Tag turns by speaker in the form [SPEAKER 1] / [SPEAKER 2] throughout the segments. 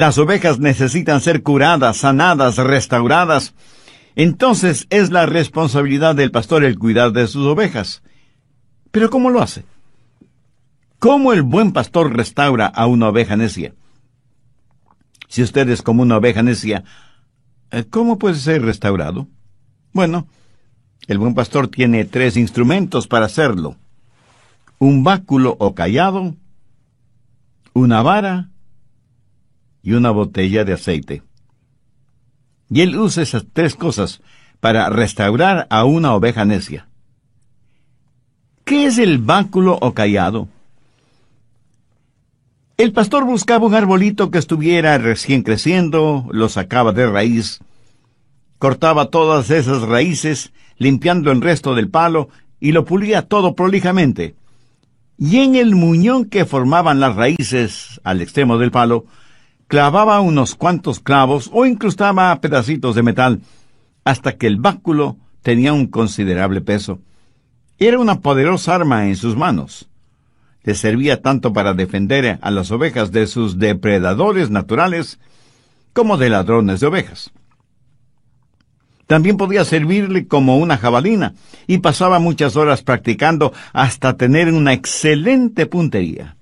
[SPEAKER 1] Las ovejas necesitan ser curadas, sanadas, restauradas. Entonces es la responsabilidad del pastor el cuidar de sus ovejas. ¿Pero cómo lo hace? ¿Cómo el buen pastor restaura a una oveja necia? Si usted es como una oveja necia, ¿cómo puede ser restaurado? Bueno, el buen pastor tiene 3 instrumentos para hacerlo: un báculo o cayado, una vara y una botella de aceite. Y él usa esas 3 cosas para restaurar a una oveja necia. ¿Qué es el báculo o cayado? El pastor buscaba un arbolito que estuviera recién creciendo, lo sacaba de raíz, cortaba todas esas raíces, limpiando el resto del palo, y lo pulía todo prolijamente. Y en el muñón que formaban las raíces al extremo del palo, clavaba unos cuantos clavos o incrustaba pedacitos de metal, hasta que el báculo tenía un considerable peso. Era una poderosa arma en sus manos. Le servía tanto para defender a las ovejas de sus depredadores naturales como de ladrones de ovejas. También podía servirle como una jabalina, y pasaba muchas horas practicando hasta tener una excelente puntería.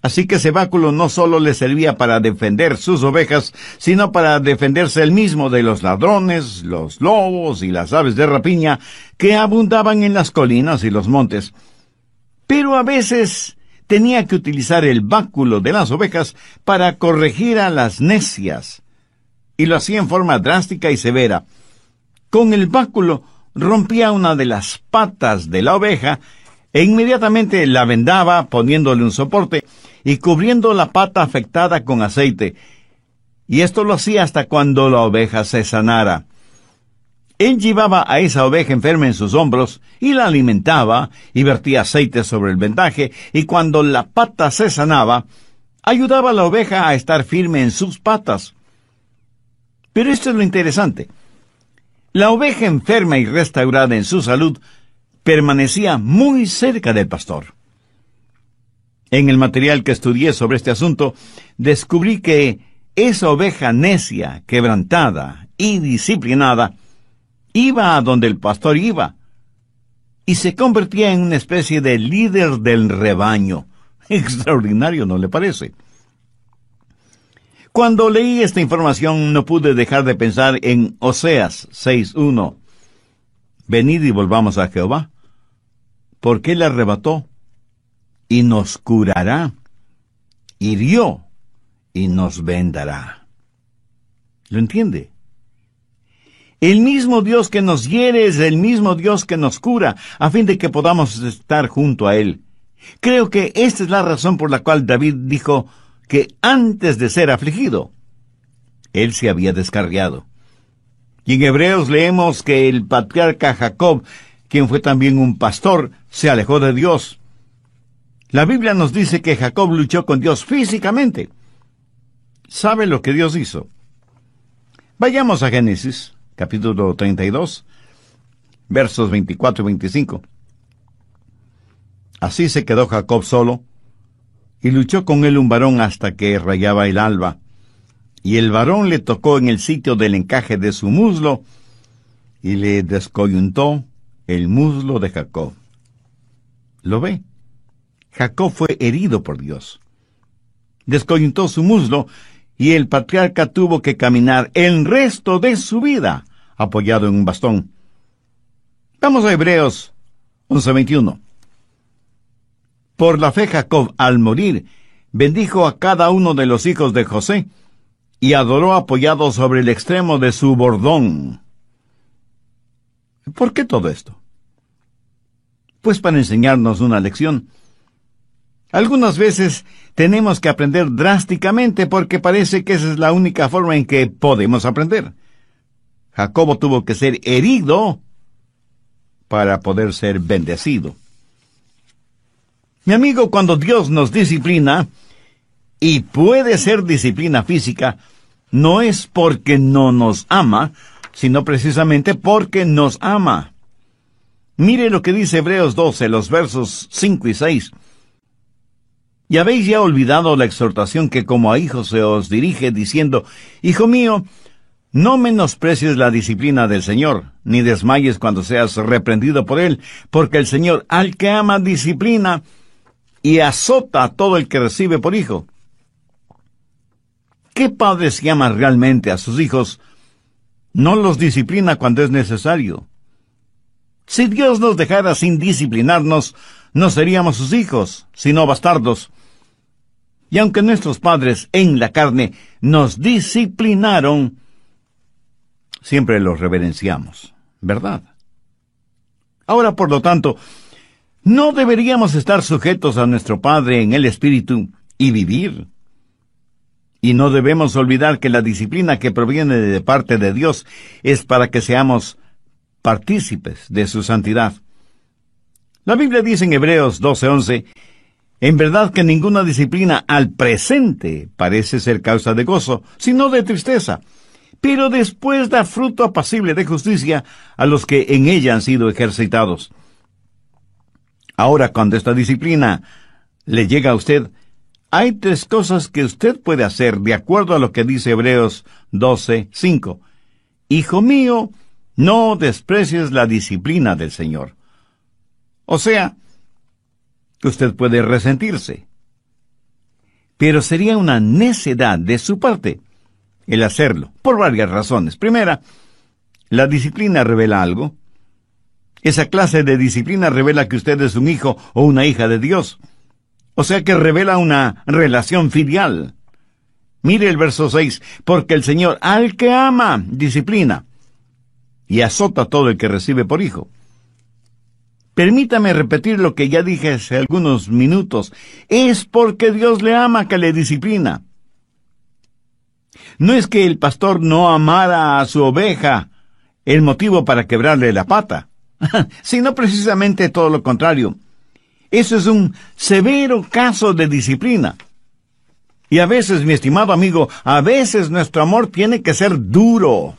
[SPEAKER 1] Así que ese báculo no solo le servía para defender sus ovejas, sino para defenderse él mismo de los ladrones, los lobos y las aves de rapiña que abundaban en las colinas y los montes. Pero a veces tenía que utilizar el báculo de las ovejas para corregir a las necias, y lo hacía en forma drástica y severa. Con el báculo rompía una de las patas de la oveja e inmediatamente la vendaba poniéndole un soporte y cubriendo la pata afectada con aceite. Y esto lo hacía hasta cuando la oveja se sanara. Él llevaba a esa oveja enferma en sus hombros y la alimentaba y vertía aceite sobre el vendaje, y cuando la pata se sanaba, ayudaba a la oveja a estar firme en sus patas. Pero esto es lo interesante. La oveja enferma y restaurada en su salud permanecía muy cerca del pastor. En el material que estudié sobre este asunto, descubrí que esa oveja necia, quebrantada y disciplinada, iba a donde el pastor iba, y se convertía en una especie de líder del rebaño. Extraordinario, ¿no le parece? Cuando leí esta información, no pude dejar de pensar en Oseas 6:1. Venid y volvamos a Jehová, porque Él arrebató y nos curará, hirió y nos vendará. ¿Lo entiende? El mismo Dios que nos hiere es el mismo Dios que nos cura, a fin de que podamos estar junto a Él. Creo que esta es la razón por la cual David dijo que antes de ser afligido, Él se había descarriado. Y en Hebreos leemos que el patriarca Jacob, quien fue también un pastor, se alejó de Dios. La Biblia nos dice que Jacob luchó con Dios físicamente. ¿Sabe lo que Dios hizo? Vayamos a Génesis, capítulo 32, versos 24 y 25. Así se quedó Jacob solo, y luchó con él un varón hasta que rayaba el alba. Y el varón le tocó en el sitio del encaje de su muslo, y le descoyuntó el muslo de Jacob. ¿Lo ve? Jacob fue herido por Dios. Descoyuntó su muslo, y el patriarca tuvo que caminar el resto de su vida apoyado en un bastón. Vamos a Hebreos 11:21. Por la fe Jacob, al morir, bendijo a cada uno de los hijos de José, y adoró apoyado sobre el extremo de su bordón. ¿Por qué todo esto? Pues para enseñarnos una lección. Algunas veces tenemos que aprender drásticamente porque parece que esa es la única forma en que podemos aprender. Jacobo tuvo que ser herido para poder ser bendecido. Mi amigo, cuando Dios nos disciplina, y puede ser disciplina física, no es porque no nos ama, sino precisamente porque nos ama. Mire lo que dice Hebreos 12, los versos 5 y 6. Y habéis ya olvidado la exhortación que como a hijos se os dirige, diciendo, Hijo mío, no menosprecies la disciplina del Señor, ni desmayes cuando seas reprendido por Él, porque el Señor al que ama disciplina y azota a todo el que recibe por hijo. ¿Qué padre si ama realmente a sus hijos no los disciplina cuando es necesario? Si Dios nos dejara sin disciplinarnos, no seríamos sus hijos, sino bastardos. Y aunque nuestros padres en la carne nos disciplinaron, siempre los reverenciamos, ¿verdad? Ahora, por lo tanto, no deberíamos estar sujetos a nuestro Padre en el Espíritu y vivir. Y no debemos olvidar que la disciplina que proviene de parte de Dios es para que seamos partícipes de su santidad. La Biblia dice en Hebreos 12:11, en verdad que ninguna disciplina al presente parece ser causa de gozo, sino de tristeza, pero después da fruto apacible de justicia a los que en ella han sido ejercitados. Ahora, cuando esta disciplina le llega a usted, hay 3 cosas que usted puede hacer de acuerdo a lo que dice Hebreos 12:5. Hijo mío, no desprecies la disciplina del Señor. O sea, usted puede resentirse. Pero sería una necedad de su parte el hacerlo, por varias razones. Primera, la disciplina revela algo. Esa clase de disciplina revela que usted es un hijo o una hija de Dios. O sea que revela una relación filial. Mire el verso 6, porque el Señor al que ama disciplina y azota a todo el que recibe por hijo. Permítame repetir lo que ya dije hace algunos minutos. Es porque Dios le ama que le disciplina. No es que el pastor no amara a su oveja, el motivo para quebrarle la pata, sino precisamente todo lo contrario. Eso es un severo caso de disciplina. Y a veces, mi estimado amigo, a veces nuestro amor tiene que ser duro.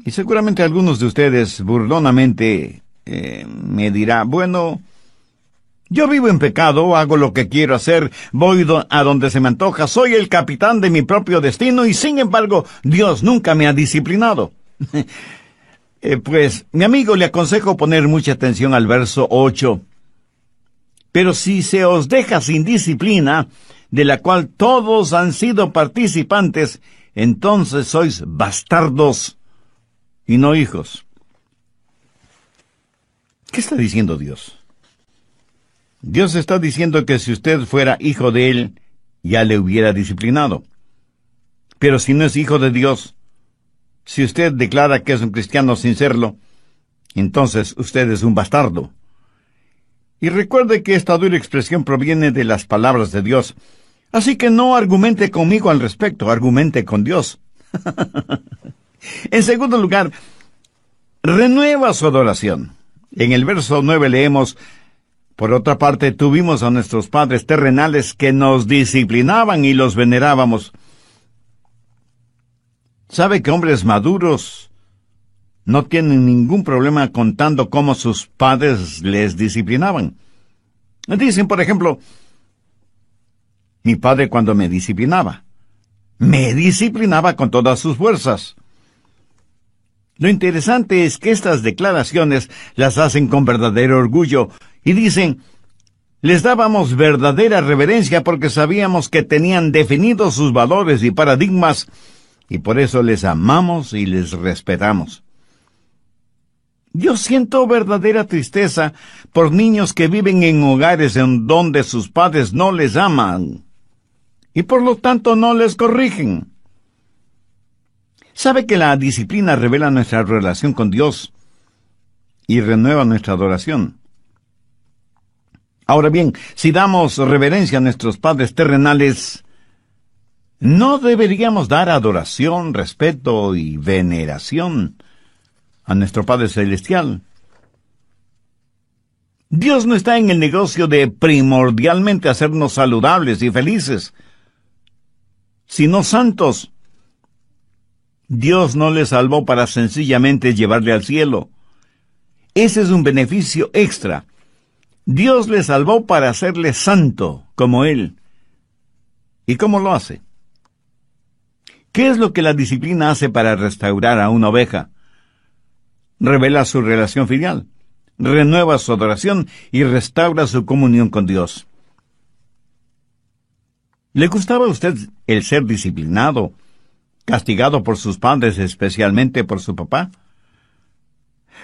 [SPEAKER 1] Y seguramente algunos de ustedes burlonamente me dirá, bueno, yo vivo en pecado, hago lo que quiero hacer, voy a donde se me antoja, soy el capitán de mi propio destino y sin embargo Dios nunca me ha disciplinado. Pues, mi amigo, le aconsejo poner mucha atención al verso 8. Pero si se os deja sin disciplina, de la cual todos han sido participantes, entonces sois bastardos y no hijos. ¿Qué está diciendo Dios? Dios está diciendo que si usted fuera hijo de Él, ya le hubiera disciplinado. Pero si no es hijo de Dios, si usted declara que es un cristiano sin serlo, entonces usted es un bastardo. Y recuerde que esta dura expresión proviene de las palabras de Dios. Así que no argumente conmigo al respecto, argumente con Dios. En segundo lugar, renueva su adoración. En el verso 9 leemos, por otra parte, tuvimos a nuestros padres terrenales que nos disciplinaban y los venerábamos. ¿Sabe que hombres maduros no tienen ningún problema contando cómo sus padres les disciplinaban? Dicen, por ejemplo, mi padre cuando me disciplinaba con todas sus fuerzas. Lo interesante es que estas declaraciones las hacen con verdadero orgullo y dicen, les dábamos verdadera reverencia porque sabíamos que tenían definidos sus valores y paradigmas y por eso les amamos y les respetamos. Yo siento verdadera tristeza por niños que viven en hogares en donde sus padres no les aman y por lo tanto no les corrigen. ¿Sabe que la disciplina revela nuestra relación con Dios y renueva nuestra adoración? Ahora bien, si damos reverencia a nuestros padres terrenales, ¿no deberíamos dar adoración, respeto y veneración a nuestro Padre Celestial? Dios no está en el negocio de primordialmente hacernos saludables y felices, sino santos. Dios no le salvó para sencillamente llevarle al cielo. Ese es un beneficio extra. Dios le salvó para hacerle santo, como Él. ¿Y cómo lo hace? ¿Qué es lo que la disciplina hace para restaurar a una oveja? Revela su relación filial, renueva su adoración y restaura su comunión con Dios. ¿Le gustaba a usted el ser disciplinado, castigado por sus padres, especialmente por su papá?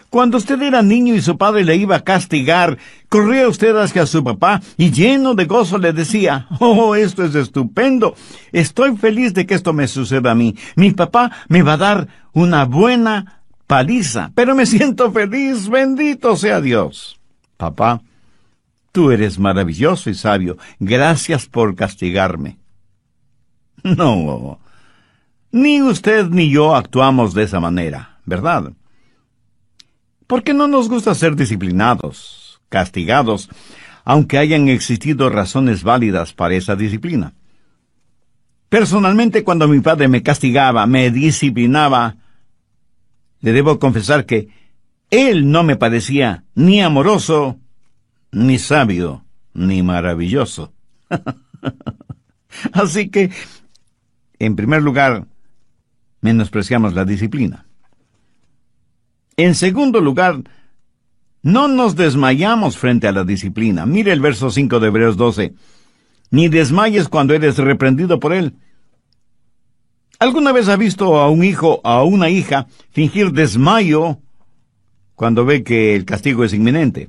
[SPEAKER 1] Cuando usted era niño y su padre le iba a castigar, corría usted hacia su papá y lleno de gozo le decía: «Oh, esto es estupendo. Estoy feliz de que esto me suceda a mí. Mi papá me va a dar una buena paliza, pero me siento feliz. Bendito sea Dios. Papá, tú eres maravilloso y sabio. Gracias por castigarme». No, ni usted ni yo actuamos de esa manera, ¿verdad? Porque no nos gusta ser disciplinados, castigados, aunque hayan existido razones válidas para esa disciplina. Personalmente, cuando mi padre me castigaba, me disciplinaba, le debo confesar que él no me parecía ni amoroso, ni sabio, ni maravilloso. Así que, en primer lugar, menospreciamos la disciplina. En segundo lugar, no nos desmayamos frente a la disciplina. Mire el verso 5 de Hebreos 12. Ni desmayes cuando eres reprendido por él. ¿Alguna vez ha visto a un hijo o a una hija fingir desmayo cuando ve que el castigo es inminente?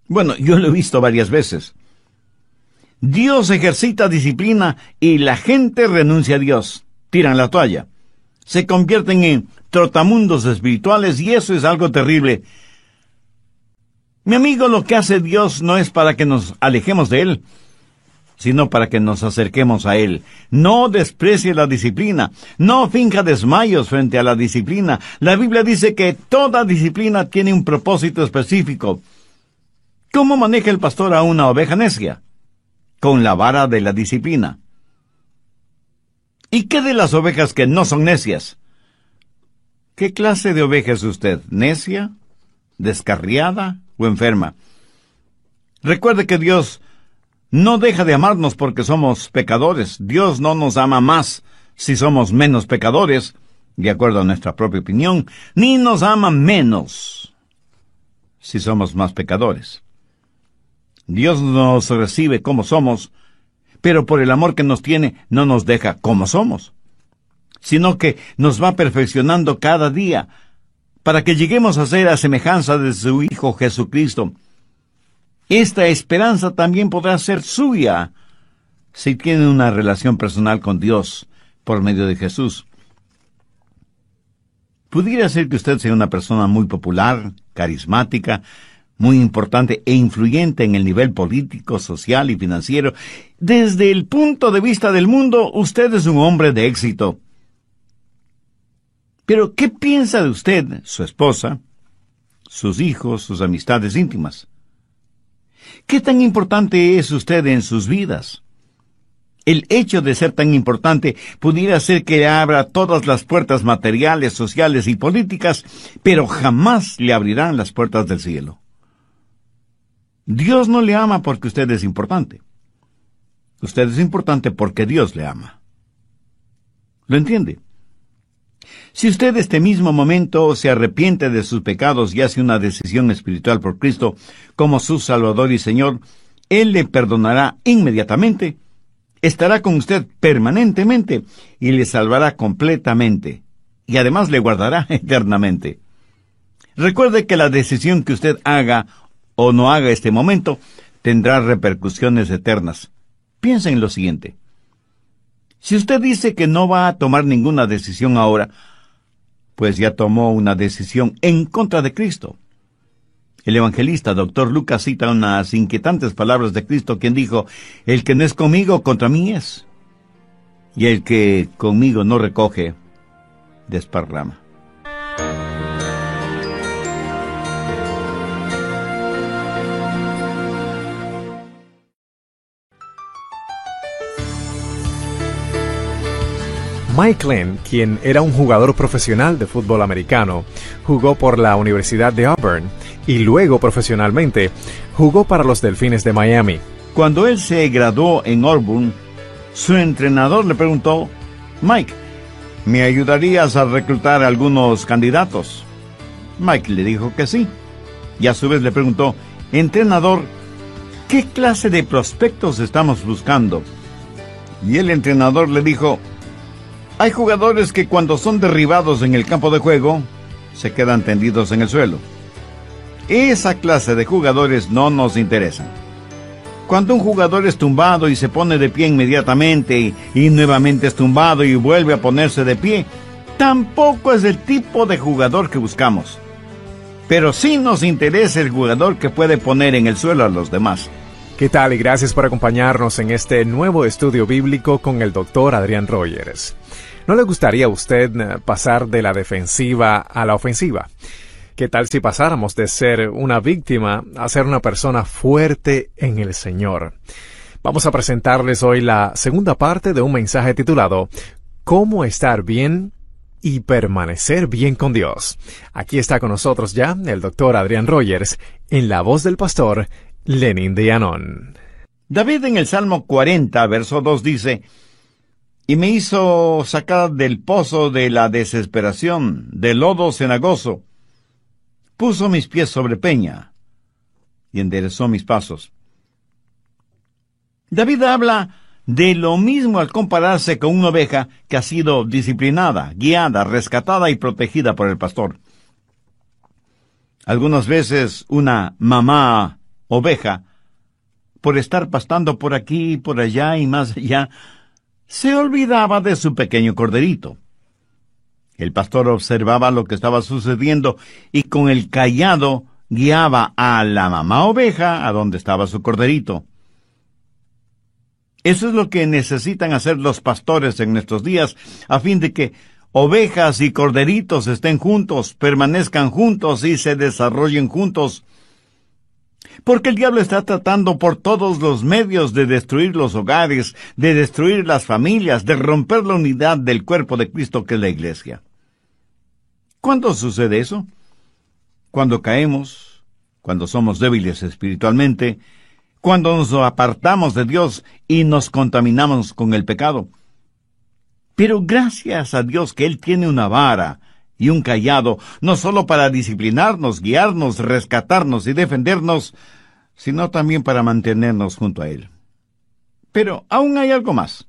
[SPEAKER 1] Bueno, yo lo he visto varias veces. Dios ejercita disciplina y la gente renuncia a Dios. Tiran la toalla. Se convierten en trotamundos espirituales y eso es algo terrible. Mi amigo, lo que hace Dios no es para que nos alejemos de Él, sino para que nos acerquemos a Él. No desprecie la disciplina. No finja desmayos frente a la disciplina. La Biblia dice que toda disciplina tiene un propósito específico. ¿Cómo maneja el pastor a una oveja necia? Con la vara de la disciplina. ¿Y qué de las ovejas que no son necias? ¿Qué clase de oveja es usted? ¿Necia? ¿Descarriada? ¿O enferma? Recuerde que Dios no deja de amarnos porque somos pecadores. Dios no nos ama más si somos menos pecadores, de acuerdo a nuestra propia opinión, ni nos ama menos si somos más pecadores. Dios nos recibe como somos, pero por el amor que nos tiene, no nos deja como somos, sino que nos va perfeccionando cada día, para que lleguemos a ser a semejanza de su Hijo Jesucristo. Esta esperanza también podrá ser suya, si tiene una relación personal con Dios, por medio de Jesús. Pudiera ser que usted sea una persona muy popular, carismática, muy importante e influyente en el nivel político, social y financiero. Desde el punto de vista del mundo, usted es un hombre de éxito. Pero, ¿qué piensa de usted, su esposa, sus hijos, sus amistades íntimas? ¿Qué tan importante es usted en sus vidas? El hecho de ser tan importante pudiera ser que le abra todas las puertas materiales, sociales y políticas, pero jamás le abrirán las puertas del cielo. Dios no le ama porque usted es importante. Usted es importante porque Dios le ama. ¿Lo entiende? Si usted este mismo momento se arrepiente de sus pecados y hace una decisión espiritual por Cristo como su Salvador y Señor, Él le perdonará inmediatamente, estará con usted permanentemente y le salvará completamente, y además le guardará eternamente. Recuerde que la decisión que usted haga o no haga este momento tendrá repercusiones eternas. Piensa en lo siguiente. Si usted dice que no va a tomar ninguna decisión ahora, pues ya tomó una decisión en contra de Cristo. El evangelista Dr. Lucas cita unas inquietantes palabras de Cristo, quien dijo: «El que no es conmigo, contra mí es. Y el que conmigo no recoge, desparrama».
[SPEAKER 2] Mike Glenn, quien era un jugador profesional de fútbol americano, jugó por la Universidad de Auburn y luego profesionalmente jugó para los Delfines de Miami.
[SPEAKER 1] Cuando él se graduó en Auburn, su entrenador le preguntó: Mike, ¿me ayudarías a reclutar a algunos candidatos? Mike le dijo que sí, y a su vez le preguntó: entrenador, ¿qué clase de prospectos estamos buscando? Y el entrenador le dijo: hay jugadores que cuando son derribados en el campo de juego, se quedan tendidos en el suelo. Esa clase de jugadores no nos interesan. Cuando un jugador es tumbado y se pone de pie inmediatamente y nuevamente es tumbado y vuelve a ponerse de pie, tampoco es el tipo de jugador que buscamos. Pero sí nos interesa el jugador que puede poner en el suelo a los demás.
[SPEAKER 2] ¿Qué tal? Y gracias por acompañarnos en este nuevo estudio bíblico con el Dr. Adrián Rogers. ¿No le gustaría a usted pasar de la defensiva a la ofensiva? ¿Qué tal si pasáramos de ser una víctima a ser una persona fuerte en el Señor? Vamos a presentarles hoy la segunda parte de un mensaje titulado ¿Cómo estar bien y permanecer bien con Dios? Aquí está con nosotros ya el Dr. Adrián Rogers en la voz del pastor Lenin de Anón.
[SPEAKER 1] David en el Salmo 40, verso 2 dice: y me hizo sacar del pozo de la desesperación, del lodo cenagoso. Puso mis pies sobre peña y enderezó mis pasos. David habla de lo mismo al compararse con una oveja que ha sido disciplinada, guiada, rescatada y protegida por el pastor. Algunas veces una mamá oveja, por estar pastando por aquí, por allá y más allá, se olvidaba de su pequeño corderito. El pastor observaba lo que estaba sucediendo y con el cayado guiaba a la mamá oveja a donde estaba su corderito. Eso es lo que necesitan hacer los pastores en nuestros días, a fin de que ovejas y corderitos estén juntos, permanezcan juntos y se desarrollen juntos. Porque el diablo está tratando por todos los medios de destruir los hogares, de destruir las familias, de romper la unidad del cuerpo de Cristo que es la iglesia. ¿Cuándo sucede eso? Cuando caemos, cuando somos débiles espiritualmente, cuando nos apartamos de Dios y nos contaminamos con el pecado. Pero gracias a Dios que Él tiene una vara y un cayado, no solo para disciplinarnos, guiarnos, rescatarnos y defendernos, sino también para mantenernos junto a Él. Pero aún hay algo más.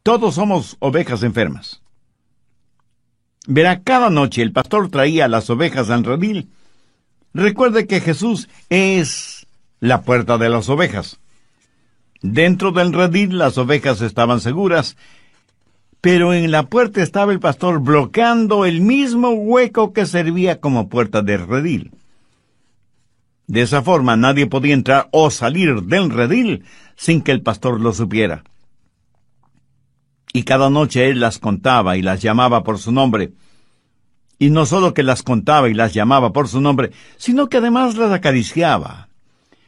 [SPEAKER 1] Todos somos ovejas enfermas. Verá, cada noche el pastor traía las ovejas al redil. Recuerde que Jesús es la puerta de las ovejas. Dentro del redil las ovejas estaban seguras, pero en la puerta estaba el pastor bloqueando el mismo hueco que servía como puerta del redil. De esa forma nadie podía entrar o salir del redil sin que el pastor lo supiera. Y cada noche él las contaba y las llamaba por su nombre. Y no solo que las contaba y las llamaba por su nombre, sino que además las acariciaba.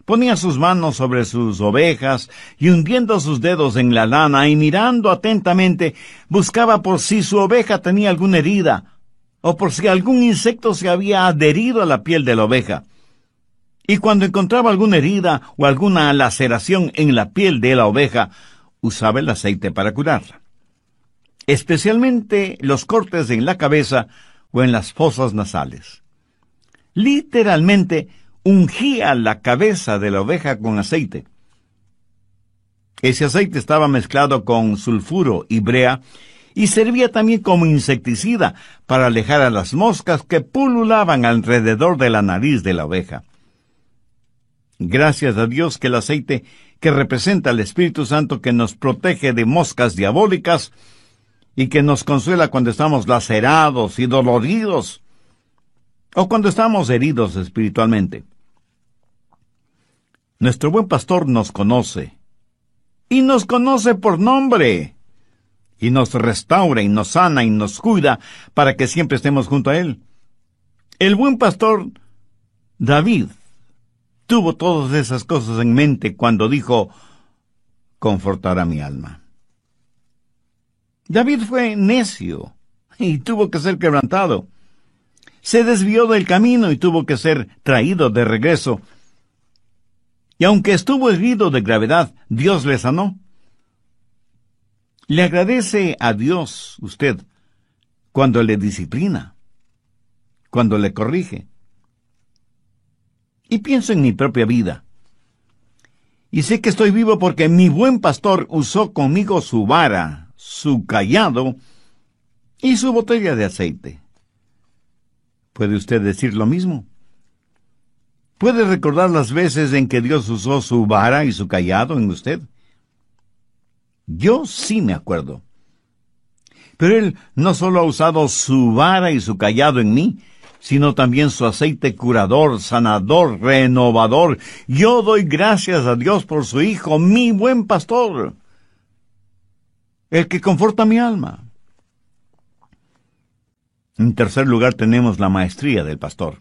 [SPEAKER 1] Ponía sus manos sobre sus ovejas y hundiendo sus dedos en la lana y mirando atentamente, buscaba por si su oveja tenía alguna herida o por si algún insecto se había adherido a la piel de la oveja. Y cuando encontraba alguna herida o alguna laceración en la piel de la oveja, usaba el aceite para curarla. Especialmente los cortes en la cabeza o en las fosas nasales. Literalmente, ungía la cabeza de la oveja con aceite. Ese aceite estaba mezclado con sulfuro y brea y servía también como insecticida para alejar a las moscas que pululaban alrededor de la nariz de la oveja. Gracias a Dios que el aceite, que representa al Espíritu Santo que nos protege de moscas diabólicas y que nos consuela cuando estamos lacerados y doloridos o cuando estamos heridos espiritualmente. Nuestro buen pastor nos conoce, y nos conoce por nombre, y nos restaura, y nos sana, y nos cuida, para que siempre estemos junto a Él. El buen pastor David tuvo todas esas cosas en mente cuando dijo: confortará mi alma. David fue necio, y tuvo que ser quebrantado. se desvió del camino y tuvo que ser traído de regreso. Y aunque estuvo herido de gravedad, Dios le sanó. ¿Le agradece a Dios usted cuando le disciplina, cuando le corrige? Y pienso en mi propia vida. Y sé que estoy vivo porque mi buen pastor usó conmigo su vara, su cayado y su botella de aceite. ¿Puede usted decir lo mismo? ¿Puede recordar las veces en que Dios usó su vara y su cayado en usted? Yo sí me acuerdo. Pero Él no solo ha usado su vara y su cayado en mí, sino también su aceite curador, sanador, renovador. Yo doy gracias a Dios por su Hijo, mi buen pastor, el que conforta mi alma. En tercer lugar tenemos la maestría del pastor.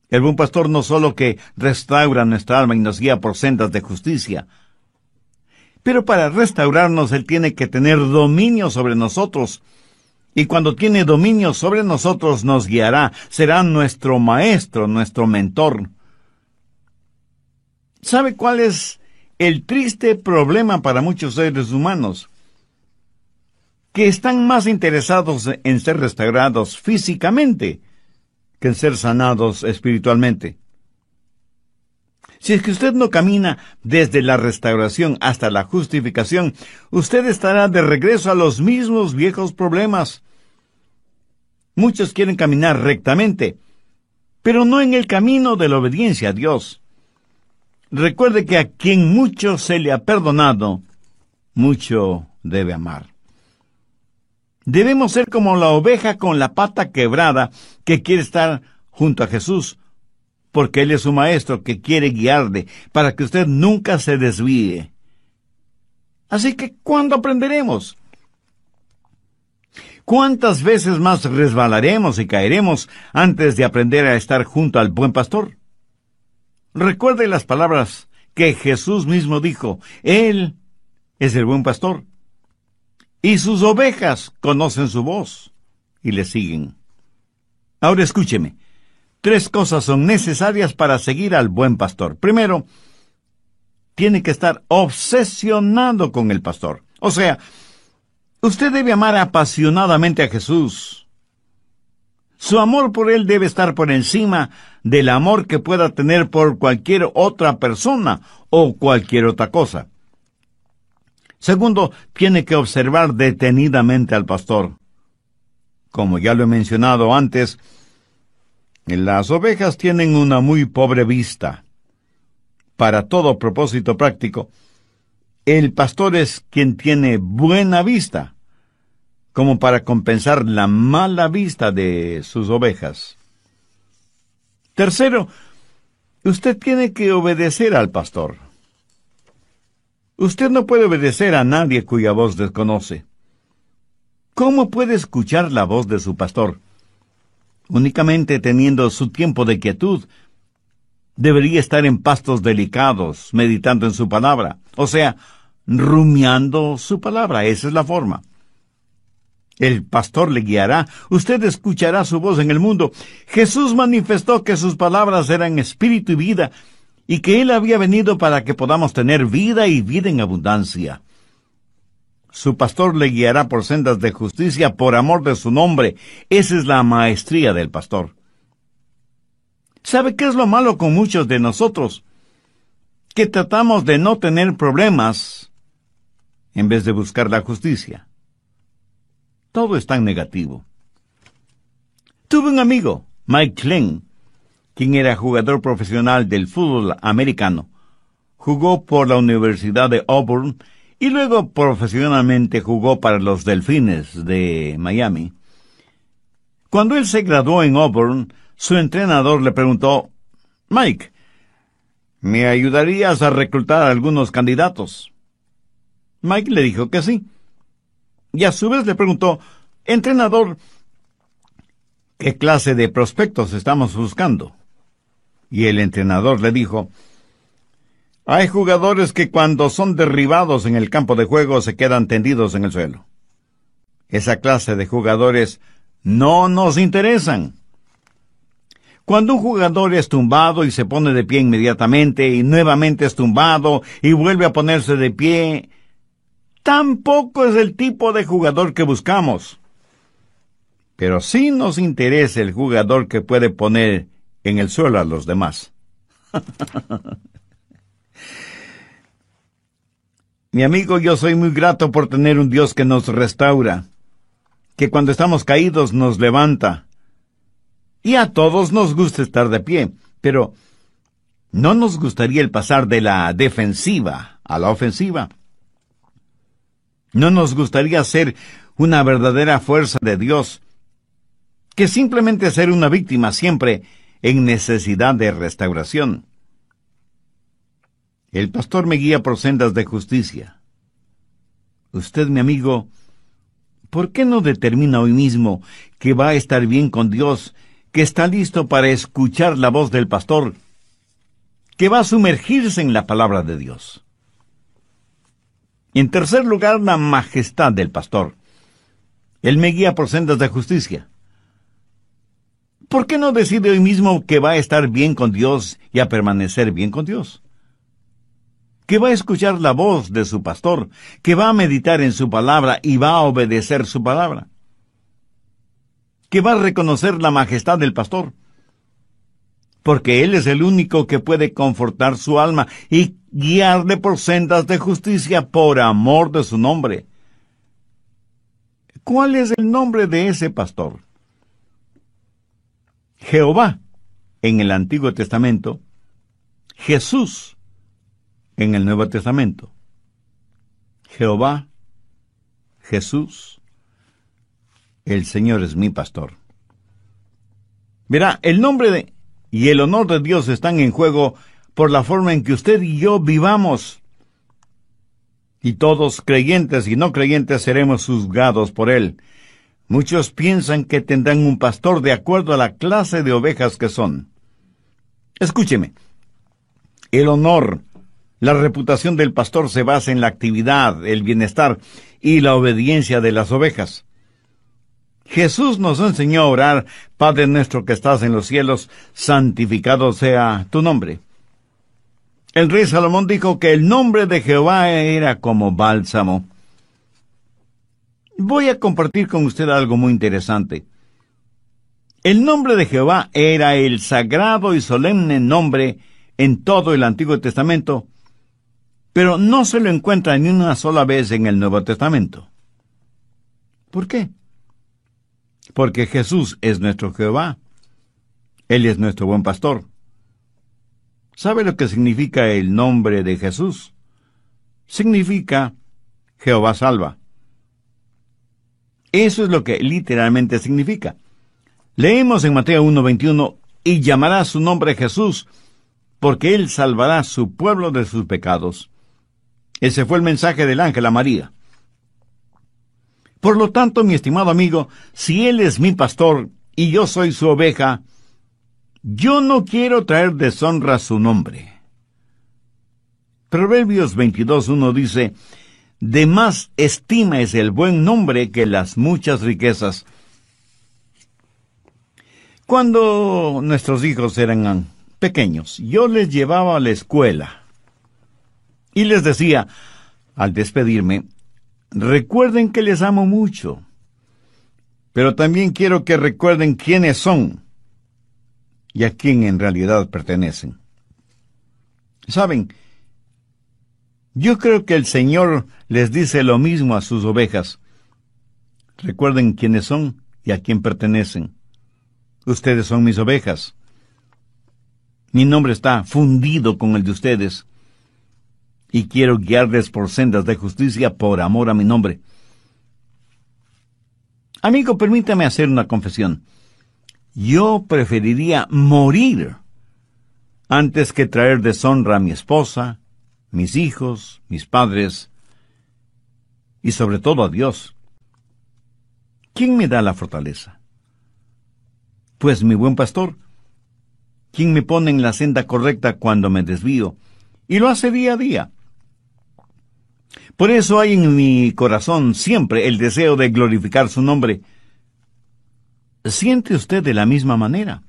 [SPEAKER 1] El buen pastor no solo que restaura nuestra alma y nos guía por sendas de justicia, pero para restaurarnos Él tiene que tener dominio sobre nosotros. Y cuando tiene dominio sobre nosotros nos guiará, será nuestro maestro, nuestro mentor. ¿Sabe cuál es el triste problema para muchos seres humanos? Que están más interesados en ser restaurados físicamente que en ser sanados espiritualmente. Si es que usted no camina desde la restauración hasta la justificación, usted estará de regreso a los mismos viejos problemas. Muchos quieren caminar rectamente, pero no en el camino de la obediencia a Dios. Recuerde que a quien mucho se le ha perdonado, mucho debe amar. Debemos ser como la oveja con la pata quebrada que quiere estar junto a Jesús, porque Él es su maestro que quiere guiarle para que usted nunca se desvíe. Así que, ¿cuándo aprenderemos? ¿Cuántas veces más resbalaremos y caeremos antes de aprender a estar junto al buen pastor? Recuerde las palabras que Jesús mismo dijo. Él es el buen pastor, y sus ovejas conocen su voz y le siguen. Ahora escúcheme. 3 cosas son necesarias para seguir al buen pastor. Primero, tiene que estar obsesionado con el pastor. O sea, usted debe amar apasionadamente a Jesús. Su amor por Él debe estar por encima del amor que pueda tener por cualquier otra persona o cualquier otra cosa. Segundo, tiene que observar detenidamente al pastor. Como ya lo he mencionado antes, las ovejas tienen una muy pobre vista. Para todo propósito práctico, el pastor es quien tiene buena vista, como para compensar la mala vista de sus ovejas. Tercero, usted tiene que obedecer al pastor. Usted no puede obedecer a nadie cuya voz desconoce. ¿Cómo puede escuchar la voz de su pastor? Únicamente teniendo su tiempo de quietud. Debería estar en pastos delicados, meditando en su palabra. O sea, rumiando su palabra. Esa es la forma. El pastor le guiará. Usted escuchará su voz en el mundo. Jesús manifestó que sus palabras eran espíritu y vida, y que Él había venido para que podamos tener vida y vida en abundancia. Su pastor le guiará por sendas de justicia por amor de su nombre. Esa es la maestría del pastor. ¿Sabe qué es lo malo con muchos de nosotros? Que tratamos de no tener problemas en vez de buscar la justicia. Todo es tan negativo. Tuve un amigo, Mike Glenn, quien era jugador profesional del fútbol americano. Jugó por la Universidad de Auburn y luego profesionalmente jugó para los Delfines de Miami. Cuando él se graduó en Auburn, su entrenador le preguntó: Mike, ¿me ayudarías a reclutar a algunos candidatos? Mike le dijo que sí. Y a su vez le preguntó: entrenador, ¿qué clase de prospectos estamos buscando? Y el entrenador le dijo: hay jugadores que cuando son derribados en el campo de juego se quedan tendidos en el suelo. Esa clase de jugadores no nos interesan. Cuando un jugador es tumbado y se pone de pie inmediatamente y nuevamente es tumbado y vuelve a ponerse de pie, tampoco es el tipo de jugador que buscamos. Pero sí nos interesa el jugador que puede poner en el suelo a los demás. Mi amigo, yo soy muy grato por tener un Dios que nos restaura, que cuando estamos caídos nos levanta. Y a todos nos gusta estar de pie, pero no nos gustaría el pasar de la defensiva a la ofensiva. No nos gustaría ser una verdadera fuerza de Dios, que simplemente ser una víctima siempre en necesidad de restauración. El pastor me guía por sendas de justicia. Usted, mi amigo, ¿por qué no determina hoy mismo que va a estar bien con Dios, que está listo para escuchar la voz del pastor, que va a sumergirse en la palabra de Dios? En tercer lugar, la majestad del pastor. Él me guía por sendas de justicia. ¿Por qué no decide hoy mismo que va a estar bien con Dios y a permanecer bien con Dios? Que va a escuchar la voz de su pastor, que va a meditar en su palabra y va a obedecer su palabra. Que va a reconocer la majestad del pastor, porque él es el único que puede confortar su alma y guiarle por sendas de justicia por amor de su nombre. ¿Cuál es el nombre de ese pastor? Jehová en el Antiguo Testamento, Jesús en el Nuevo Testamento. Jehová, Jesús, el Señor es mi pastor. Verá, el nombre y el honor de Dios están en juego por la forma en que usted y yo vivamos. Y todos, creyentes y no creyentes, seremos juzgados por Él. Muchos piensan que tendrán un pastor de acuerdo a la clase de ovejas que son. Escúcheme. El honor, la reputación del pastor se basa en la actividad, el bienestar y la obediencia de las ovejas. Jesús nos enseñó a orar: Padre nuestro que estás en los cielos, santificado sea tu nombre. El rey Salomón dijo que el nombre de Jehová era como bálsamo. Voy a compartir con usted algo muy interesante. El nombre de Jehová era el sagrado y solemne nombre en todo el Antiguo Testamento, pero no se lo encuentra ni una sola vez en el Nuevo Testamento. ¿Por qué? Porque Jesús es nuestro Jehová. Él es nuestro buen pastor. ¿Sabe lo que significa el nombre de Jesús? Significa Jehová salva. Eso es lo que literalmente significa. Leemos en Mateo 1:21, y llamará su nombre Jesús, porque él salvará su pueblo de sus pecados. Ese fue el mensaje del ángel a María. Por lo tanto, mi estimado amigo, si Él es mi pastor y yo soy su oveja, yo no quiero traer deshonra a su nombre. Proverbios 22:1 dice: de más estima es el buen nombre que las muchas riquezas. Cuando nuestros hijos eran pequeños, yo les llevaba a la escuela y les decía, al despedirme: recuerden que les amo mucho, pero también quiero que recuerden quiénes son y a quién en realidad pertenecen. ¿Saben? Yo creo que el Señor les dice lo mismo a sus ovejas. Recuerden quiénes son y a quién pertenecen. Ustedes son mis ovejas. Mi nombre está fundido con el de ustedes. Y quiero guiarles por sendas de justicia por amor a mi nombre. Amigo, permítame hacer una confesión. Yo preferiría morir antes que traer deshonra a mi esposa, mis hijos, mis padres y sobre todo a Dios. ¿Quién me da la fortaleza? Pues mi buen pastor, quien me pone en la senda correcta cuando me desvío, y lo hace día a día. Por eso hay en mi corazón siempre el deseo de glorificar su nombre. ¿Siente usted de la misma manera?